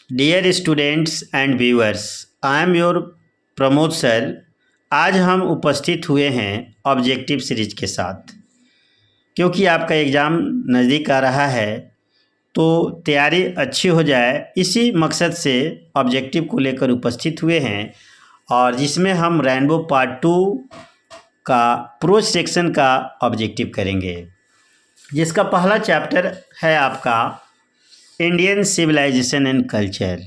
Dear students and viewers, I am your Pramod sir. आज हम उपस्थित हुए हैं ऑब्जेक्टिव सीरीज के साथ। क्योंकि आपका एग्ज़ाम नज़दीक आ रहा है तो तैयारी अच्छी हो जाए, इसी मकसद से ऑब्जेक्टिव को लेकर उपस्थित हुए हैं। और जिसमें हम रेनबो पार्ट 2 का प्रोज सेक्शन का ऑब्जेक्टिव करेंगे, जिसका पहला चैप्टर है आपका इंडियन सिविलाइजेशन एंड कल्चर।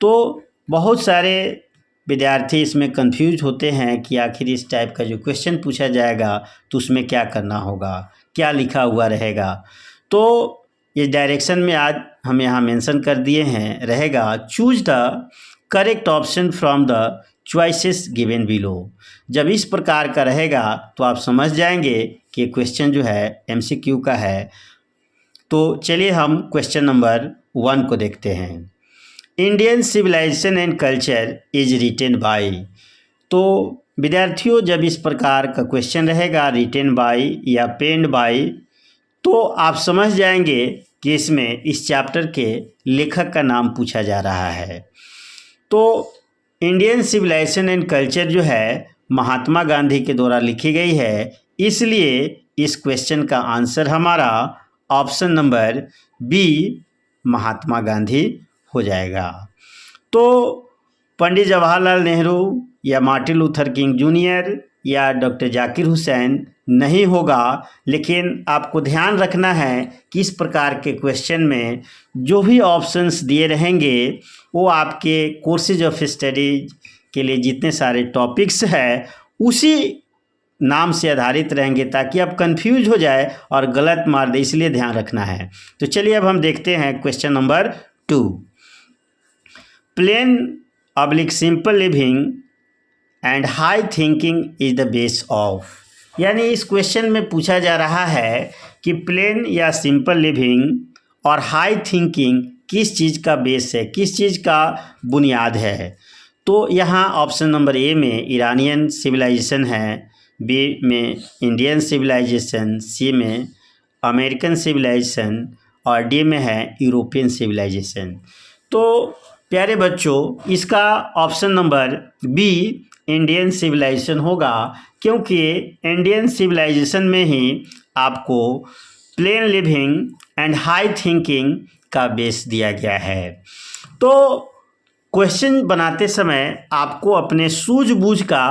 तो बहुत सारे विद्यार्थी इसमें कंफ्यूज होते हैं कि आखिर इस टाइप का जो क्वेश्चन पूछा जाएगा तो उसमें क्या करना होगा, क्या लिखा हुआ रहेगा। तो इस डायरेक्शन में आज हम यहाँ मेंशन कर दिए हैं, रहेगा choose the correct option from the choices given below. जब इस प्रकार का रहेगा तो आप समझ जाएंगे कि क्वेश्चन जो है MCQ का है। तो चलिए हम क्वेश्चन नंबर 1 को देखते हैं। Indian civilisation and culture is written by. तो विद्यार्थियों, जब इस प्रकार का क्वेश्चन रहेगा रिटेन बाय या पेन्ड बाय, तो आप समझ जाएंगे कि इसमें इस चैप्टर के लेखक का नाम पूछा जा रहा है। तो इंडियन सिविलाइजेशन एंड कल्चर जो है महात्मा गांधी के द्वारा लिखी गई है, इसलिए इस क्वेश्चन का आंसर हमारा option number B Mahatma Gandhi हो जाएगा। तो पंडित जवाहरलाल नेहरू या मार्टिन लूथर किंग जूनियर या डॉक्टर जाकिर हुसैन नहीं होगा। लेकिन आपको ध्यान रखना है कि इस प्रकार के क्वेश्चन में जो भी ऑप्शंस दिए रहेंगे वो आपके कोर्सेज ऑफ स्टडीज के लिए जितने सारे टॉपिक्स हैं उसी नाम से आधारित रहेंगे, ताकि आप कंफ्यूज हो जाए और गलत मार दे, इसलिए ध्यान रखना है। तो चलिए अब हम देखते हैं question number 2। Plain oblique simple living and high thinking is the base of. यानी इस क्वेश्चन में पूछा जा रहा है कि प्लेन या सिंपल लिविंग और हाई थिंकिंग किस चीज़ का बेस है, किस चीज़ का बुनियाद है। तो यहाँ ऑप्शन नंबर ए में ईरानियन सिविलाइजेशन है, बी में इंडियन सिविलाइजेशन, सी में अमेरिकन सिविलाइजेशन और डी में है यूरोपियन सिविलाइजेशन। तो प्यारे बच्चों, इसका option number B Indian civilization होगा, क्योंकि इंडियन सिविलाइजेशन में ही आपको plain living and high thinking का बेस दिया गया है। तो क्वेश्चन बनाते समय आपको अपने सूझबूझ का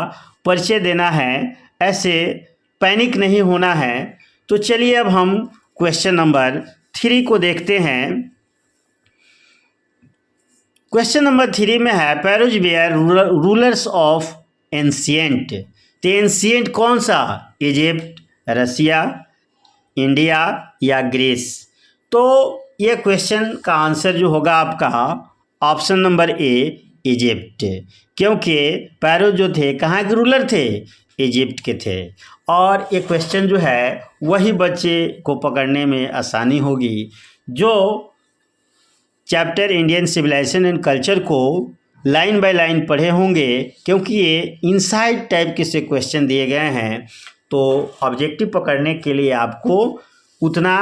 परिचय देना है, ऐसे पैनिक नहीं होना है। तो चलिए अब हम क्वेश्चन नंबर 3 को देखते हैं। क्वेश्चन नंबर 3 में है पैरोज वेयर रूलर्स ऑफ एंशिएंट। तो एंशिएंट कौन सा, इजिप्ट, रसिया, इंडिया या ग्रीस। तो ये क्वेश्चन का आंसर जो होगा आपका ऑप्शन नंबर ए इजिप्ट, क्योंकि पैरोज जो थे कहाँ के रूलर थे, इजिप्ट के थे। और ये क्वेश्चन जो है वही बच्चे को पकड़ने में आसानी होगी जो chapter Indian civilisation and culture को लाइन बाय लाइन पढ़े होंगे, क्योंकि ये इनसाइड टाइप के से क्वेश्चन दिए गए हैं। तो ऑब्जेक्टिव पकड़ने के लिए आपको उतना,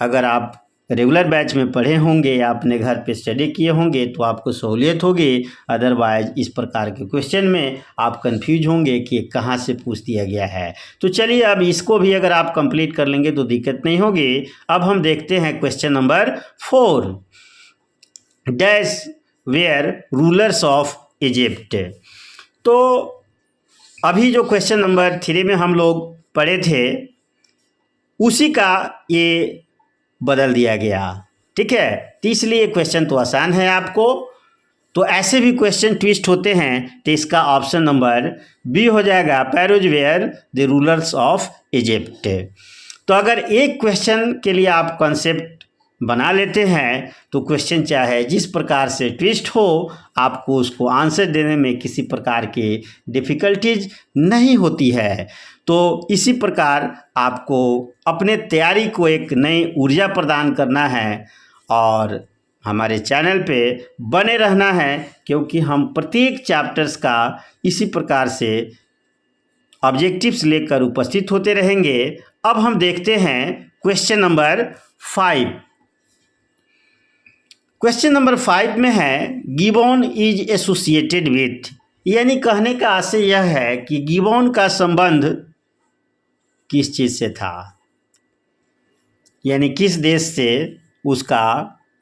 अगर आप रेगुलर बैच में पढ़े होंगे या अपने घर पे स्टडी किए होंगे तो आपको सहूलियत होगी। अदरवाइज इस प्रकार के क्वेश्चन में आप कंफ्यूज होंगे कि कहाँ से पूछ दिया गया है। तो चलिए अब इसको भी अगर आप कंप्लीट कर लेंगे तो दिक्कत नहीं होगी। अब हम देखते हैं question number 4। Dash were rulers of Egypt. तो अभी जो क्वेश्चन नंबर 3 में हम लोग पढ़े थे उसी का ये बदल दिया गया, ठीक है। तो इसलिए क्वेश्चन तो आसान है आपको। तो ऐसे भी क्वेश्चन ट्विस्ट होते हैं, तो इसका ऑप्शन नंबर बी हो जाएगा pharaohs were the rulers of Egypt. तो अगर एक क्वेश्चन के लिए आप कॉन्सेप्ट बना लेते हैं तो क्वेश्चन चाहे जिस प्रकार से ट्विस्ट हो, आपको उसको आंसर देने में किसी प्रकार की डिफ़िकल्टीज नहीं होती है। तो इसी प्रकार आपको अपने तैयारी को एक नई ऊर्जा प्रदान करना है और हमारे चैनल पे बने रहना है, क्योंकि हम प्रत्येक चैप्टर्स का इसी प्रकार से ऑब्जेक्टिव्स लेकर उपस्थित होते रहेंगे। अब हम देखते हैं क्वेश्चन नंबर 5। क्वेश्चन नंबर 5 में है गिबॉन इज एसोसिएटेड विथ, यानी कहने का आशय यह है कि गिबॉन का संबंध किस चीज़ से था, यानी किस देश से उसका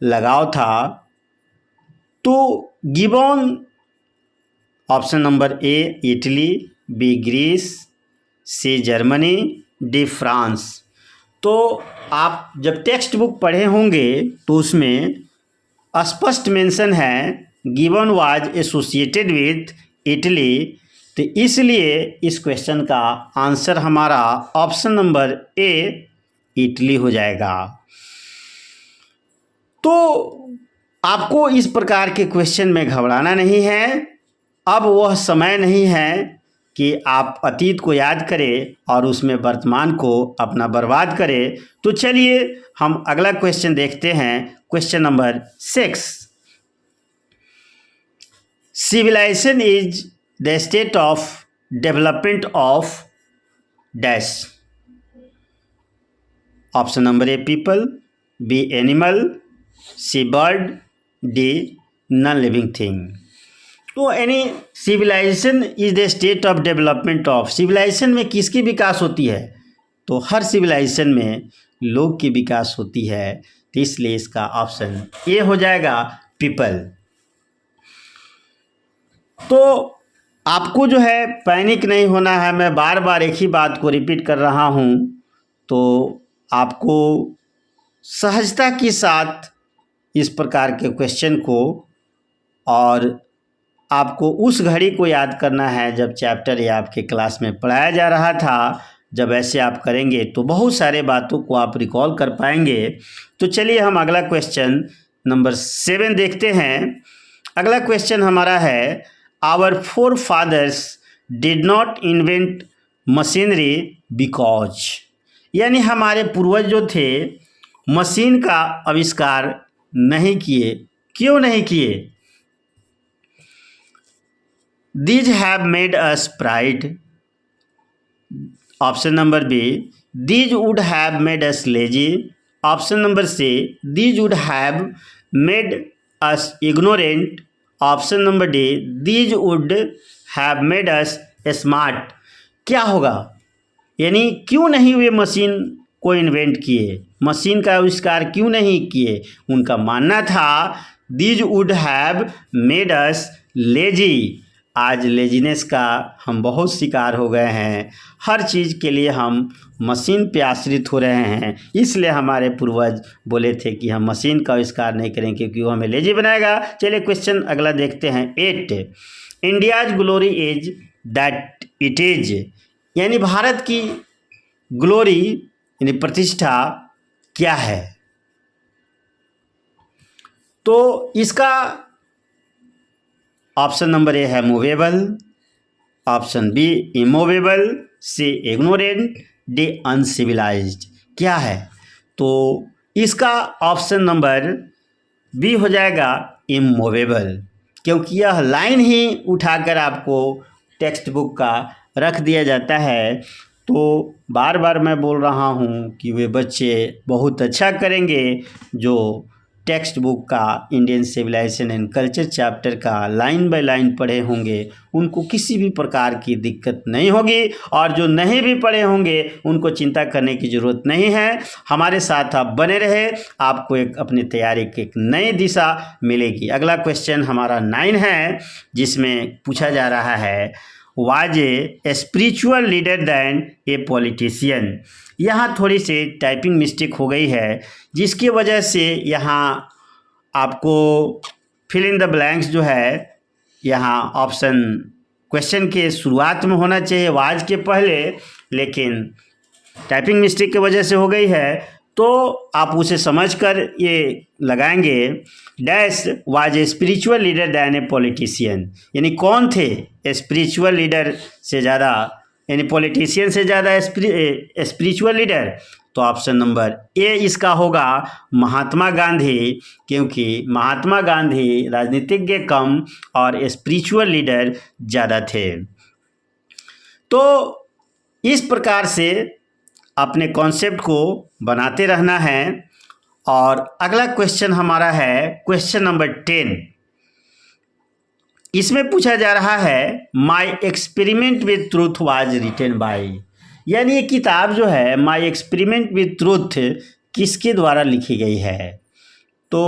लगाव था। तो Gibbon option number A Italy, B Greece, C Germany, D France. तो आप जब टेक्स्ट बुक पढ़े होंगे तो उसमें स्पष्ट मेंशन है gibbon was associated with Italy, तो इसलिए इस क्वेश्चन का आंसर हमारा ऑप्शन नंबर ए इटली हो जाएगा। तो आपको इस प्रकार के क्वेश्चन में घबराना नहीं है। अब वह समय नहीं है कि आप अतीत को याद करें और उसमें वर्तमान को अपना बर्बाद करें। तो चलिए हम अगला क्वेश्चन देखते हैं, question number 6। Civilization is the state of development of dash. Option number A people, B animal, C bird, D non living thing. तो यानी civilization is the state of development of, civilization में किसकी विकास होती है? तो हर civilisation में लोग की विकास होती है, तो इसलिए इसका ऑप्शन ए हो जाएगा पीपल। तो आपको जो है पैनिक नहीं होना है, मैं बार बार एक ही बात को रिपीट कर रहा हूँ, तो आपको सहजता के साथ इस प्रकार के क्वेश्चन को और आपको उस घड़ी को याद करना है जब चैप्टर या आपके क्लास में पढ़ाया जा रहा था। जब ऐसे आप करेंगे तो बहुत सारे बातों को आप रिकॉल कर पाएंगे। तो चलिए हम अगला क्वेश्चन नंबर 7 देखते हैं। अगला क्वेश्चन हमारा है our forefathers did not invent machinery because, यानी हमारे पूर्वज जो थे मशीन का आविष्कार नहीं किए, क्यों नहीं किए? These have made us pride. Option number B, these would have made us lazy. Option number C, these would have made us ignorant. Option number D, these would have made us smart. क्या होगा? यानी क्यों नहीं वे machine को invent किए, machine का आविष्कार क्यों नहीं किए? उनका मानना था these would have made us lazy. आज लेजीनेस का हम बहुत शिकार हो गए हैं, हर चीज़ के लिए हम मशीन पे आश्रित हो रहे हैं, इसलिए हमारे पूर्वज बोले थे कि हम मशीन का आविष्कार नहीं करें क्योंकि वो हमें लेजी बनाएगा। चलिए क्वेश्चन अगला देखते हैं 8। India's glory is that it is, यानी भारत की ग्लोरी यानी प्रतिष्ठा क्या है? तो इसका ऑप्शन नंबर ए है मूवेबल, ऑप्शन बी इमूवेबल, सी इग्नोरेंट, डी अनसिविलाइज्ड। क्या है? तो इसका ऑप्शन नंबर बी हो जाएगा इमूवेबल, क्योंकि यह लाइन ही उठाकर आपको टेक्स्ट बुक का रख दिया जाता है। तो बार बार मैं बोल रहा हूँ कि वे बच्चे बहुत अच्छा करेंगे जो टेक्स्ट बुक का Indian civilisation and culture chapter का लाइन बाय लाइन पढ़े होंगे, उनको किसी भी प्रकार की दिक्कत नहीं होगी, और जो नहीं भी पढ़े होंगे उनको चिंता करने की ज़रूरत नहीं है। हमारे साथ आप बने रहे, आपको एक अपनी तैयारी की एक नई दिशा मिलेगी। अगला क्वेश्चन हमारा 9 है, जिसमें पूछा जा रहा है was a spiritual leader than a politician. यहाँ थोड़ी सी टाइपिंग मिस्टेक हो गई है, जिसकी वजह से यहाँ आपको फिल इन द ब्लैंक्स जो है यहाँ ऑप्शन क्वेश्चन के शुरुआत में होना चाहिए वाज के पहले, लेकिन टाइपिंग मिस्टेक की वजह से हो गई है, तो आप उसे समझकर ये लगाएंगे dash was a spiritual leader than a politician, यानी कौन थे स्पिरिचुअल लीडर से ज़्यादा, यानी पॉलिटिशियन से ज़्यादा स्पिरिचुअल लीडर। तो ऑप्शन नंबर ए इसका होगा महात्मा गांधी, क्योंकि महात्मा गांधी राजनीतिज्ञ कम और स्पिरिचुअल लीडर ज़्यादा थे। तो इस प्रकार से अपने कॉन्सेप्ट को बनाते रहना है और अगला क्वेश्चन हमारा है क्वेश्चन नंबर 10। इसमें पूछा जा रहा है my experiment with truth was written by, यानी ये किताब जो है माई एक्सपेरिमेंट विद ट्रूथ किसके द्वारा लिखी गई है। तो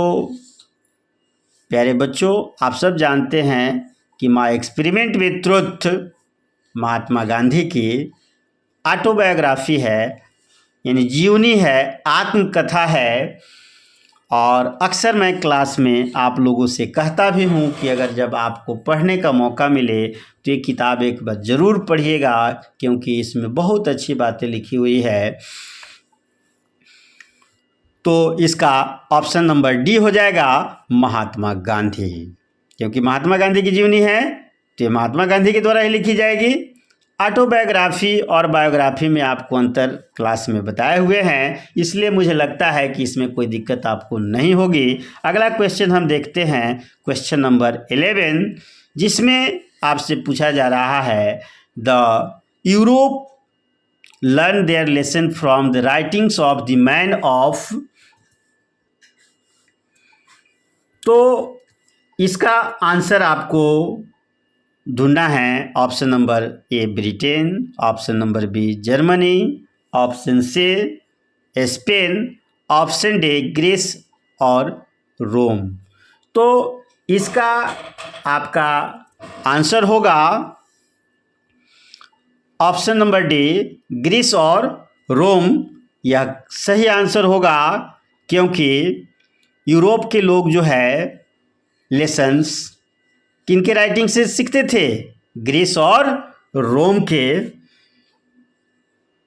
प्यारे बच्चों, आप सब जानते हैं कि माई experiment with truth Mahatma Gandhi की ऑटोबायोग्राफी है, यानी जीवनी है, आत्मकथा है। और अक्सर मैं क्लास में आप लोगों से कहता भी हूँ कि अगर जब आपको पढ़ने का मौका मिले तो ये किताब एक बार ज़रूर पढ़िएगा, क्योंकि इसमें बहुत अच्छी बातें लिखी हुई है। तो इसका ऑप्शन नंबर डी हो जाएगा महात्मा गांधी, क्योंकि महात्मा गांधी की जीवनी है तो ये महात्मा गांधी के द्वारा ही लिखी जाएगी। ऑटोबायोग्राफी और बायोग्राफी में आपको अंतर क्लास में बताए हुए हैं, इसलिए मुझे लगता है कि इसमें कोई दिक्कत आपको नहीं होगी। अगला क्वेश्चन हम देखते हैं, क्वेश्चन नंबर 11, जिसमें आपसे पूछा जा रहा है the Europe learn their lesson from the writings of the man of. तो इसका आंसर आपको ढूंढना है। Option number A Britain, option number B Germany, option C Spain, option D Greece और रोम। तो इसका आपका आंसर होगा ऑप्शन नंबर डी ग्रीस और रोम। यह सही आंसर होगा, क्योंकि यूरोप के लोग जो है लेसन्स किनके राइटिंग से सीखते थे, ग्रीस और रोम के।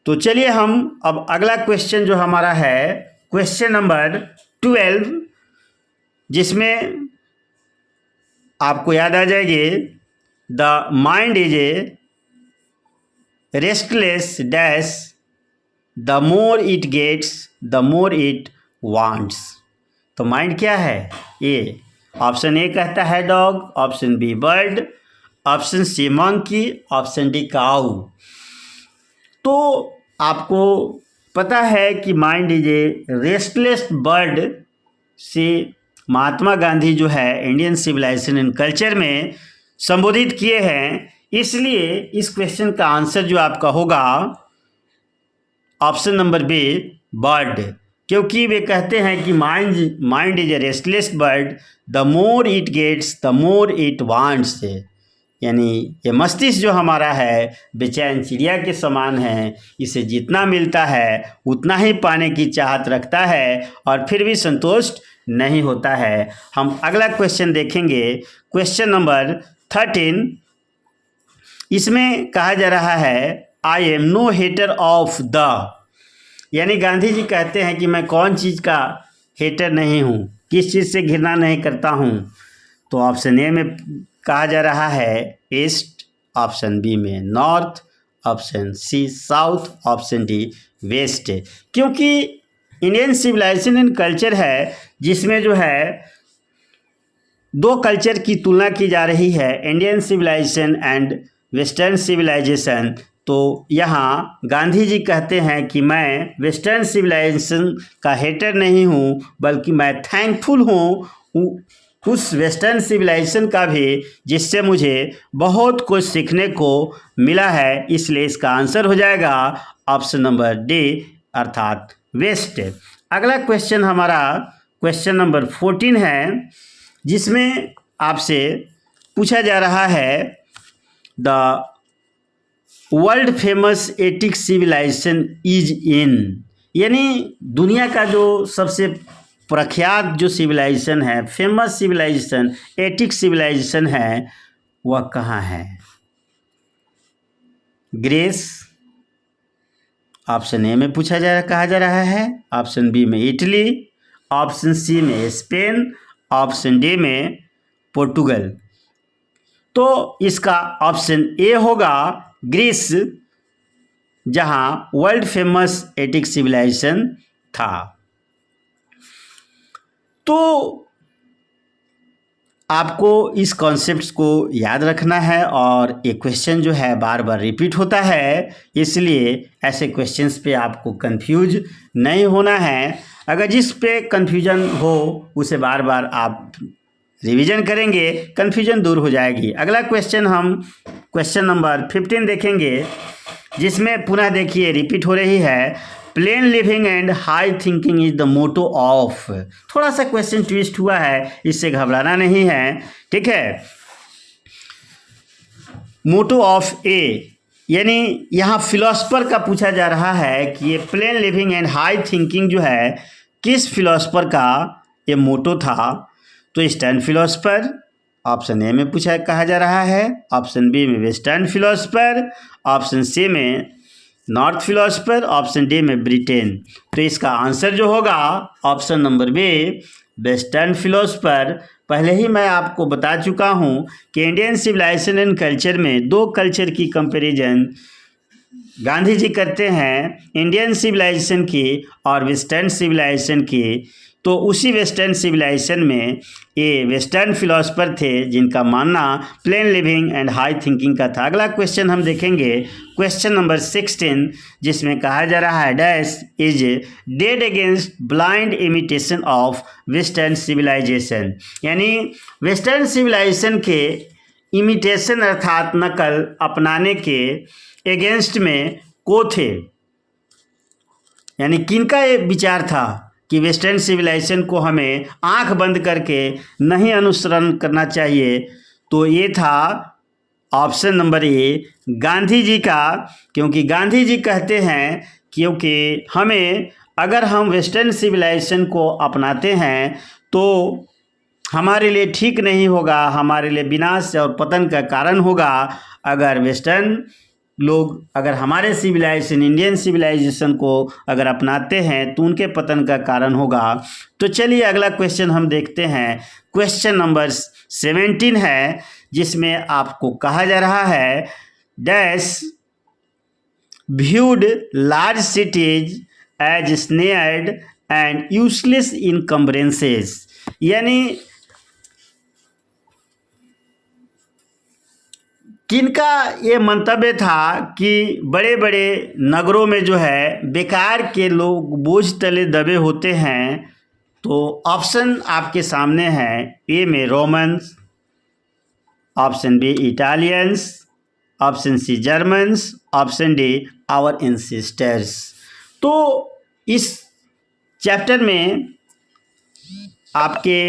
तो चलिए हम अब अगला क्वेश्चन जो हमारा है क्वेश्चन नंबर 12, जिसमें आपको याद आ जाएगी the mind is a restless dash the more it gets the more it wants. तो माइंड क्या है? ये ऑप्शन ए कहता है dog, option B bird, option C monkey, option D cow. तो आपको पता है कि mind is a restless bird से महात्मा गांधी जो है इंडियन सिविलाइजेशन एंड कल्चर में संबोधित किए हैं, इसलिए इस क्वेश्चन का आंसर जो आपका होगा ऑप्शन नंबर बी बर्ड, क्योंकि वे कहते हैं कि mind is a restless bird, the more it gets the more it wants. यानी ये मस्तिष्क जो हमारा है बेचैन चिड़िया के समान है, इसे जितना मिलता है उतना ही पाने की चाहत रखता है और फिर भी संतुष्ट नहीं होता है। हम अगला क्वेश्चन देखेंगे, क्वेश्चन नंबर 13। इसमें कहा जा रहा है I am no hater of the, यानी गांधी जी कहते हैं कि मैं कौन चीज़ का हेटर नहीं हूँ, किस चीज़ से घृणा नहीं करता हूँ। तो ऑप्शन ए में कहा जा रहा है ईस्ट, ऑप्शन बी में north, option C south, option D west. क्योंकि इंडियन सिविलाइजेशन एंड कल्चर है जिसमें जो है दो कल्चर की तुलना की जा रही है, Indian civilisation and western civilization. तो यहाँ गांधी जी कहते हैं कि मैं वेस्टर्न सिविलाइजेशन का हेटर नहीं हूँ, बल्कि मैं थैंकफुल हूँ उस वेस्टर्न सिविलाइजेशन का भी जिससे मुझे बहुत कुछ सीखने को मिला है। इसलिए इसका आंसर हो जाएगा ऑप्शन नंबर डी अर्थात वेस्ट। अगला क्वेश्चन हमारा क्वेश्चन नंबर 14 है, जिसमें आपसे पूछा जा रहा है the world famous Attic civilization is in, यानी दुनिया का जो सबसे प्रख्यात जो सिविलाइजेशन है, फेमस सिविलाइजेशन, एटिक सिविलाइजेशन है, वह कहाँ है? ग्रीस, ऑप्शन ए में कहा जा रहा है, ऑप्शन बी में इटली, ऑप्शन सी में स्पेन, ऑप्शन डी में पोर्टुगल। तो इसका ऑप्शन ए होगा ग्रीस, जहां वर्ल्ड फेमस एटिक सिविलाइजेशन था। तो आपको इस कॉन्सेप्ट्स को याद रखना है और ये क्वेश्चन जो है बार बार रिपीट होता है, इसलिए ऐसे क्वेश्चंस पे आपको कंफ्यूज नहीं होना है। अगर जिस पे कन्फ्यूजन हो उसे बार बार आप रिवीजन करेंगे, कन्फ्यूजन दूर हो जाएगी। अगला क्वेश्चन हम क्वेश्चन नंबर 15 देखेंगे, जिसमें पुनः देखिए रिपीट हो रही है, plain living and high thinking is the motto of. थोड़ा सा क्वेश्चन ट्विस्ट हुआ है, इससे घबराना नहीं है, ठीक है। मोटो ऑफ ए, यानी यहाँ फिलोसफर का पूछा जा रहा है कि ये plane living and high thinking जो है किस फिलोसफर का ये मोटो था। तो ईस्टर्न फिलोसफर, ऑप्शन ए में कहा जा रहा है, ऑप्शन बी में वेस्टर्न फिलोसफर, ऑप्शन सी में नॉर्थ फिलोसफर, ऑप्शन डी में ब्रिटेन। तो इसका आंसर जो होगा option number B, western philosopher. पहले ही मैं आपको बता चुका हूँ कि इंडियन सिविलाइजेशन एंड कल्चर में दो कल्चर की कंपैरिजन गांधी जी करते हैं, इंडियन सिविलाइजेशन की और वेस्टर्न सिविलाइजेशन की। तो उसी वेस्टर्न सिविलाइजेशन में ये वेस्टर्न फिलोसफर थे जिनका मानना plane living and high thinking का था। अगला क्वेश्चन हम देखेंगे, क्वेश्चन नंबर 16, जिसमें कहा जा रहा है, dash is dead against blind imitation of western civilization. यानी वेस्टर्न सिविलाइजेशन के इमिटेशन अर्थात नकल अपनाने के अगेंस्ट में को थे, यानी किनका ये विचार था कि वेस्टर्न सिविलाइजेशन को हमें आंख बंद करके नहीं अनुसरण करना चाहिए। तो ये था ऑप्शन नंबर ए, गांधी जी का। क्योंकि गांधी जी कहते हैं क्योंकि हमें, अगर हम वेस्टर्न सिविलाइजेशन को अपनाते हैं तो हमारे लिए ठीक नहीं होगा, हमारे लिए विनाश और पतन का कारण होगा। अगर वेस्टर्न लोग अगर हमारे सिविलाइजेशन, इंडियन सिविलाइजेशन को अगर अपनाते हैं तो उनके पतन का कारण होगा। तो चलिए अगला क्वेश्चन हम देखते हैं, क्वेश्चन नंबर 17 है, जिसमें आपको कहा जा रहा है, dash viewed large cities as snared and useless encumbrances। यानी किनका ये मंतव्य था कि बड़े बड़े नगरों में जो है बेकार के लोग बोझ तले दबे होते हैं। तो ऑप्शन आपके सामने है, ए में Romans, option B Italians, option C Germans, option D our ancestors. तो इस चैप्टर में आपके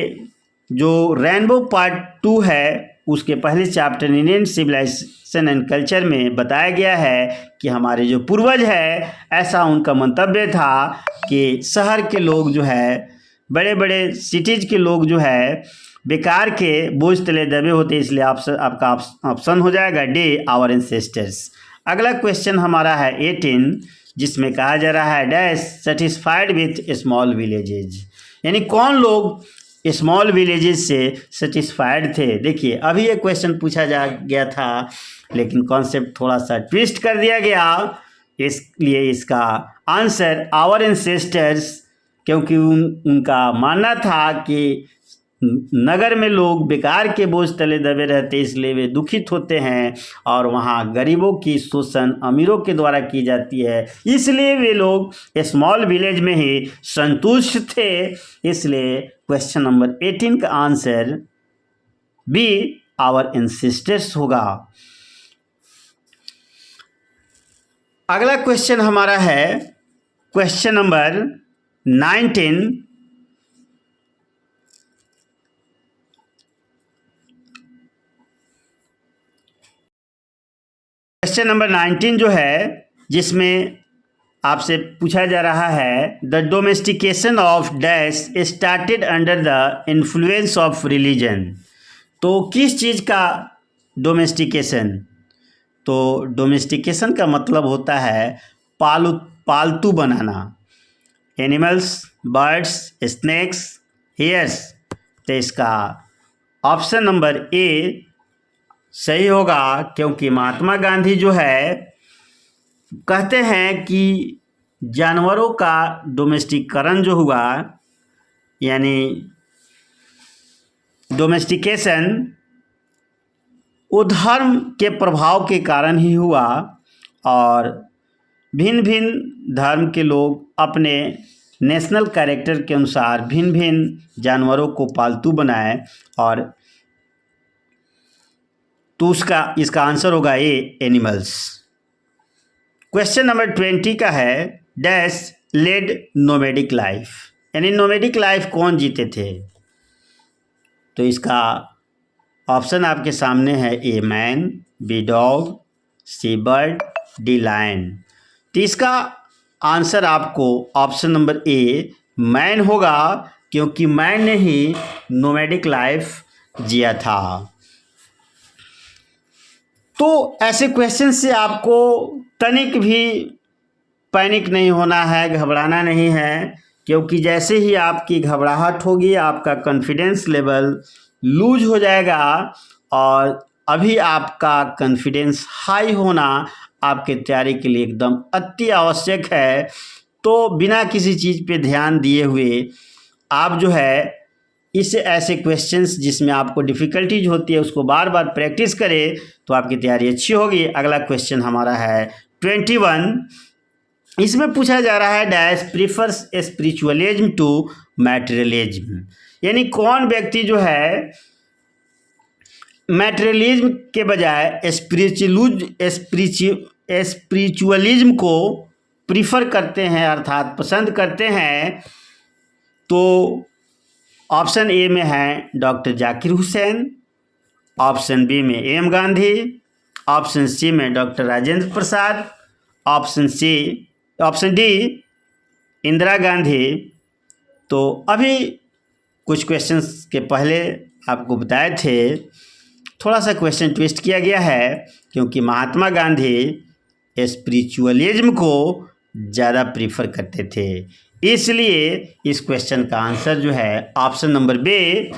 जो रेनबो पार्ट 2 है उसके पहले chapter Indian civilisation and culture में बताया गया है कि हमारे जो पूर्वज है, ऐसा उनका मंतव्य था कि शहर के लोग जो है, बड़े बड़े सिटीज़ के लोग जो है बेकार के बोझ तले दबे होते, इसलिए आपका ऑप्शन हो जाएगा डी, आवर एंसेस्टर्स। अगला क्वेश्चन हमारा है 18, जिसमें कहा जा रहा है, dash satisfied with small villages. यानी कौन लोग स्मॉल विलेजेस से सेटिस्फाइड थे। देखिए अभी ये क्वेश्चन पूछा जा गया था, लेकिन कॉन्सेप्ट थोड़ा सा ट्विस्ट कर दिया गया, इसलिए इसका आंसर आवर एंसेस्टर्स। क्योंकि उनका मानना था कि नगर में लोग बेकार के बोझ तले दबे रहते, इसलिए वे दुखित होते हैं और वहाँ गरीबों की शोषण अमीरों के द्वारा की जाती है, इसलिए वे लोग स्मॉल विलेज में ही संतुष्ट थे। इसलिए क्वेश्चन नंबर 18 का आंसर बी, आवर एंसेस्टर्स होगा। अगला क्वेश्चन हमारा है क्वेश्चन नंबर 19। क्वेश्चन नंबर 19 जो है, जिसमें आपसे पूछा जा रहा है, the domestication of dash started under the influence of religion. तो किस चीज़ का डोमेस्टिकेशन? तो डोमेस्टिकेशन का मतलब होता है पालतू बनाना, एनिमल्स, बर्ड्स, स्नैक्स, हेयर्स। तो इसका ऑप्शन नंबर ए सही होगा, क्योंकि महात्मा गांधी जो है कहते हैं कि जानवरों का डोमेस्टिकरण जो हुआ, यानी डोमेस्टिकेशन, वो धर्म के प्रभाव के कारण ही हुआ और भिन्न भिन्न धर्म के लोग अपने नेशनल कैरेक्टर के अनुसार भिन्न भिन्न जानवरों को पालतू बनाए, और तो इसका आंसर होगा ए, एनिमल्स। क्वेश्चन नंबर 20 का है, डैश लेड नोमैडिक लाइफ, यानी नोमैडिक लाइफ कौन जीते थे। तो इसका ऑप्शन आपके सामने है, A man, B dog, C bird, D lion. तो इसका आंसर आपको ऑप्शन नंबर ए मैन होगा, क्योंकि मैन ने ही नोमैडिक लाइफ जिया था। तो ऐसे क्वेश्चन से आपको तनिक भी पैनिक नहीं होना है, घबराना नहीं है, क्योंकि जैसे ही आपकी घबराहट होगी आपका कॉन्फिडेंस लेवल लूज हो जाएगा, और अभी आपका कॉन्फिडेंस हाई होना आपके तैयारी के लिए एकदम अति आवश्यक है। तो बिना किसी चीज़ पे ध्यान दिए हुए आप जो है इस ऐसे क्वेश्चंस जिसमें आपको डिफ़िकल्टीज होती है उसको बार बार प्रैक्टिस करें, तो आपकी तैयारी अच्छी होगी। अगला क्वेश्चन हमारा है 21। इसमें पूछा जा रहा है, dash prefers spiritualism to materialism, यानी कौन व्यक्ति जो है मैटेरियलिज्म के बजाय स्पिरिचुअलिज्म को प्रीफर करते हैं, अर्थात पसंद करते हैं। तो ऑप्शन ए में है doctor Zakir Hussain, option B में एम गांधी, ऑप्शन सी में doctor Rajendra Prasad, option D Indira Gandhi. तो अभी कुछ क्वेश्चंस के पहले आपको बताए थे, थोड़ा सा क्वेश्चन ट्विस्ट किया गया है, क्योंकि महात्मा गांधी स्पिरिचुअलिज्म को ज़्यादा प्रीफर करते थे, इसलिए इस क्वेश्चन का आंसर जो है option number B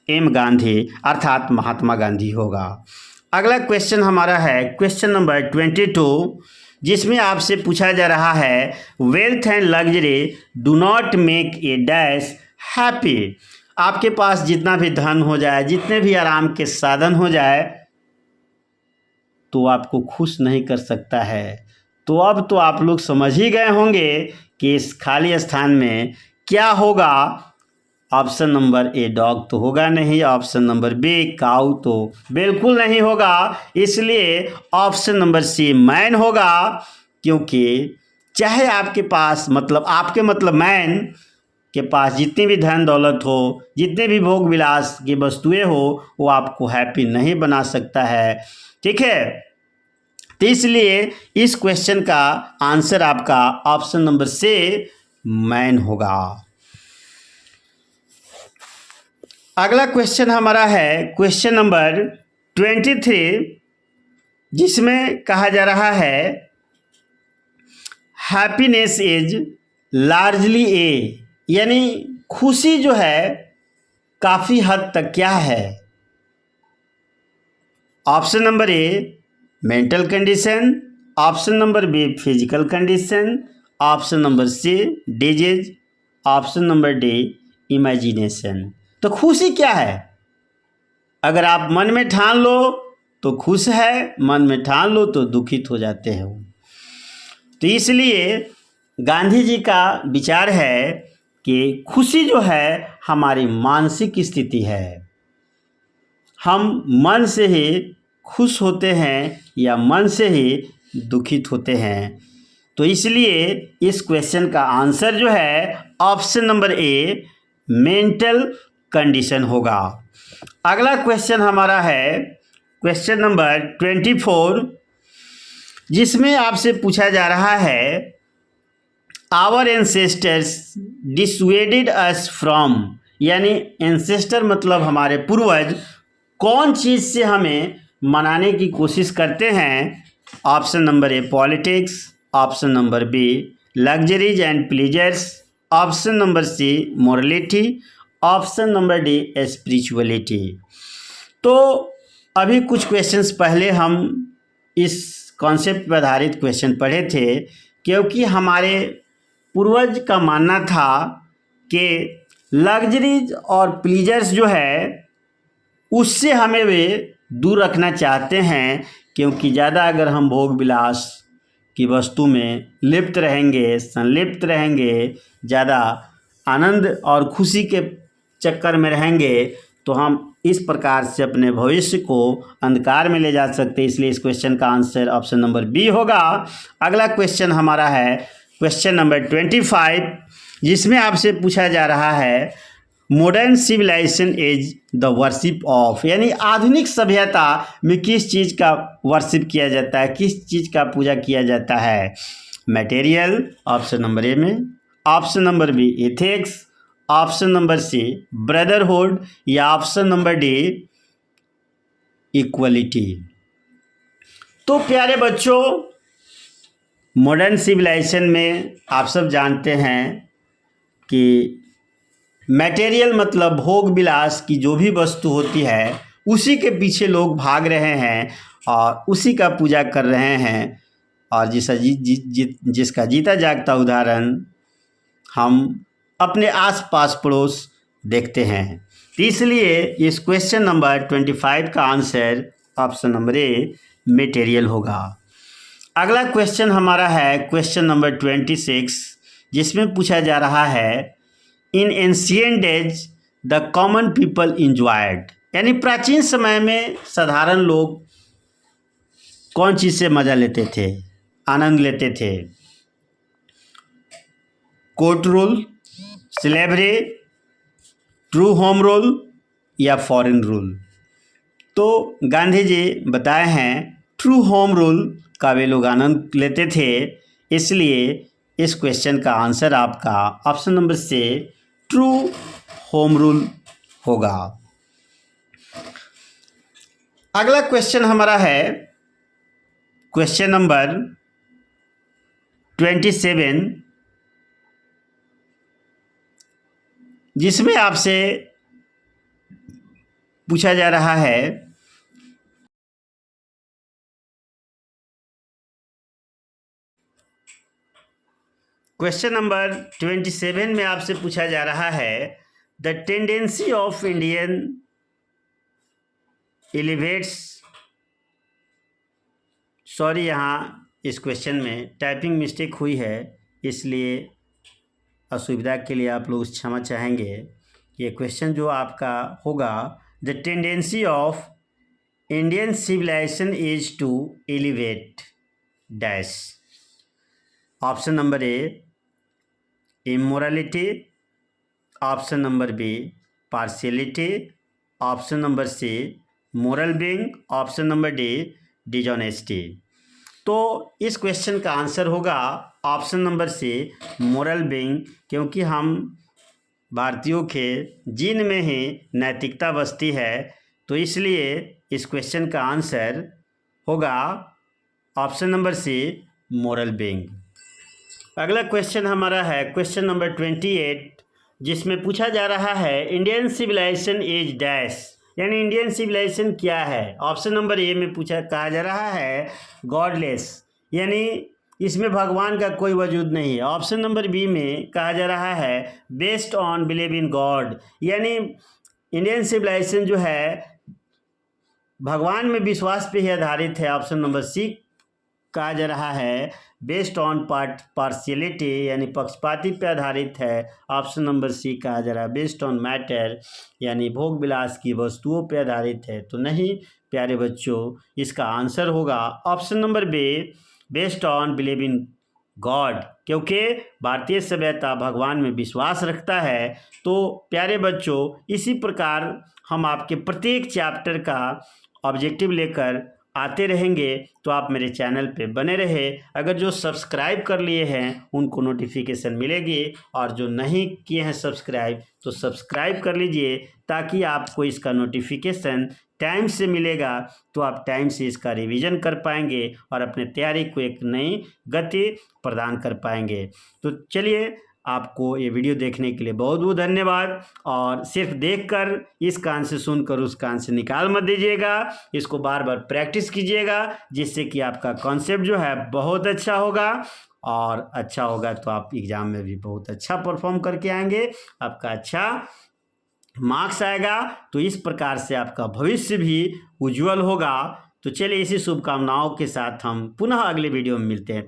M Gandhi अर्थात महात्मा गांधी होगा। अगला क्वेश्चन हमारा है क्वेश्चन नंबर 22, जिसमें आपसे पूछा जा रहा है, wealth and luxury do not make a dash happy. आपके पास जितना भी धन हो जाए, जितने भी आराम के साधन हो जाए, तो आपको खुश नहीं कर सकता है। तो अब तो आप लोग समझ ही गए होंगे कि इस खाली स्थान में क्या होगा। ऑप्शन नंबर ए डॉग तो होगा नहीं, ऑप्शन नंबर बी काऊ तो बिल्कुल नहीं होगा, इसलिए ऑप्शन नंबर सी मैन होगा। क्योंकि चाहे आपके पास मतलब मैन के पास जितनी भी धन दौलत हो, जितने भी भोग विलास की वस्तुएं हो, वो आपको हैप्पी नहीं बना सकता है। ठीक है, तो इसलिए इस क्वेश्चन का आंसर आपका ऑप्शन नंबर से मैन होगा। अगला क्वेश्चन हमारा है क्वेश्चन नंबर 23, जिसमें कहा जा रहा है, हैप्पीनेस इज लार्जली ए, यानी खुशी जो है काफ़ी हद तक क्या है। Option number A mental condition, option number B physical condition, option number C disease, option number D imagination. तो खुशी क्या है? अगर आप मन में ठान लो तो खुश है, मन में ठान लो तो दुखित हो जाते हो। तो इसलिए गांधी जी का विचार है कि खुशी जो है हमारी मानसिक स्थिति है, हम मन से ही खुश होते हैं या मन से ही दुखित होते हैं। तो इसलिए इस क्वेश्चन का आंसर जो है option number A mental condition होगा। अगला क्वेश्चन हमारा है क्वेश्चन नंबर 24, जिसमें आपसे पूछा जा रहा है, our ancestors dissuaded us from, यानी एंसेस्टर मतलब हमारे पूर्वज कौन चीज़ से हमें मनाने की कोशिश करते हैं। Option number A politics, option number B luxuries and pleasures, option number C morality, option number D spirituality. तो अभी कुछ क्वेश्चंस पहले हम इस कॉन्सेप्ट पर आधारित क्वेश्चन पढ़े थे, क्योंकि हमारे पूर्वज का मानना था कि लग्जरीज और प्लीजर्स जो है उससे हमें वे दूर रखना चाहते हैं, क्योंकि ज़्यादा अगर हम भोग विलास की वस्तु में लिप्त रहेंगे, संलिप्त रहेंगे, ज़्यादा आनंद और खुशी के चक्कर में रहेंगे तो हम इस प्रकार से अपने भविष्य को अंधकार में ले जा सकते हैं। इसलिए इस क्वेश्चन का आंसर ऑप्शन नंबर बी होगा। अगला क्वेश्चन हमारा है क्वेश्चन नंबर 25, जिसमें आपसे पूछा जा रहा है modern civilisation is the worship of, यानी आधुनिक सभ्यता में किस चीज़ का वर्शिप किया जाता है, किस चीज़ का पूजा किया जाता है। मटेरियल ऑप्शन नंबर ए में, option number B ethics, option number C brotherhood या ऑप्शन नंबर डी इक्वलिटी। तो प्यारे बच्चों, मॉडर्न सिविलाइजेशन में आप सब जानते हैं कि मटेरियल मतलब भोग विलास की जो भी वस्तु होती है उसी के पीछे लोग भाग रहे हैं और उसी का पूजा कर रहे हैं। और जिसका जीता जागता उदाहरण हम अपने आसपास पड़ोस देखते हैं। तो इसलिए इस क्वेश्चन नंबर 25 का answer option number a material होगा। अगला क्वेश्चन हमारा है क्वेश्चन नंबर 26, जिसमें पूछा जा रहा है इन ancient days the common people enjoyed, यानी प्राचीन समय में साधारण लोग कौन चीज़ से मज़ा लेते थे, आनंद लेते थे। Court rule, slavery, true home rule या फॉरेन रूल। तो गांधी जी बताए हैं ट्रू होम रूल का वे लोग आनंद लेते थे। इसलिए इस क्वेश्चन का आंसर आपका ऑप्शन नंबर से ट्रू होम रूल होगा। अगला क्वेश्चन हमारा है क्वेश्चन नंबर 27, जिसमें आपसे पूछा जा रहा है क्वेश्चन नंबर 27 में आपसे पूछा जा रहा है the tendency of Indian elevates, sorry यहाँ इस क्वेश्चन में टाइपिंग मिस्टेक हुई है, इसलिए असुविधा के लिए आप लोग क्षमा चाहेंगे। ये क्वेश्चन जो आपका होगा the tendency of Indian civilisation is to elevate dash. Option number A immorality, option number B partiality, option number C moral being, option number D dishonesty. तो इस क्वेश्चन का आंसर होगा option number C moral being, क्योंकि हम भारतीयों के gene में ही नैतिकता बसती है। तो इसलिए इस क्वेश्चन का आंसर होगा option number C moral being. अगला क्वेश्चन हमारा है क्वेश्चन नंबर 28, जिसमें पूछा जा रहा है इंडियन सिविलाइजेशन इज डैश, यानी इंडियन सिविलाइजेशन क्या है। ऑप्शन नंबर ए में कहा जा रहा है गॉडलेस, यानी इसमें भगवान का कोई वजूद नहीं है। ऑप्शन नंबर बी में कहा जा रहा है based on believe in God, यानी इंडियन सिविलाइजेशन जो है भगवान में विश्वास पे ही आधारित है। ऑप्शन नंबर सी कहा जा रहा है बेस्ड ऑन पार्शियलिटी, यानी पक्षपाती पे आधारित है। ऑप्शन नंबर सी कहा जा रहा है बेस्ड ऑन मैटर, यानी भोग विलास की वस्तुओं पे आधारित है। तो नहीं प्यारे बच्चों, इसका आंसर होगा option number be based on believe in God, क्योंकि भारतीय सभ्यता भगवान में विश्वास रखता है। तो प्यारे बच्चों, इसी प्रकार हम आपके प्रत्येक चैप्टर का ऑब्जेक्टिव लेकर आते रहेंगे, तो आप मेरे चैनल पे बने रहे। अगर जो सब्सक्राइब कर लिए हैं उनको नोटिफिकेशन मिलेगी, और जो नहीं किए हैं सब्सक्राइब तो सब्सक्राइब कर लीजिए, ताकि आपको इसका नोटिफिकेशन टाइम से मिलेगा, तो आप टाइम से इसका रिवीजन कर पाएंगे और अपने तैयारी को एक नई गति प्रदान कर पाएंगे। तो चलिए, आपको ये वीडियो देखने के लिए बहुत बहुत धन्यवाद। और सिर्फ देखकर इस कान से सुनकर उस कान से निकाल मत दीजिएगा, इसको बार बार प्रैक्टिस कीजिएगा, जिससे कि आपका कॉन्सेप्ट जो है बहुत अच्छा होगा। और अच्छा होगा तो आप एग्ज़ाम में भी बहुत अच्छा परफॉर्म करके आएंगे, आपका अच्छा मार्क्स आएगा। तो इस प्रकार से आपका भविष्य भी उज्जवल होगा। तो चलिए, इसी शुभकामनाओं के साथ हम पुनः अगले वीडियो में मिलते हैं।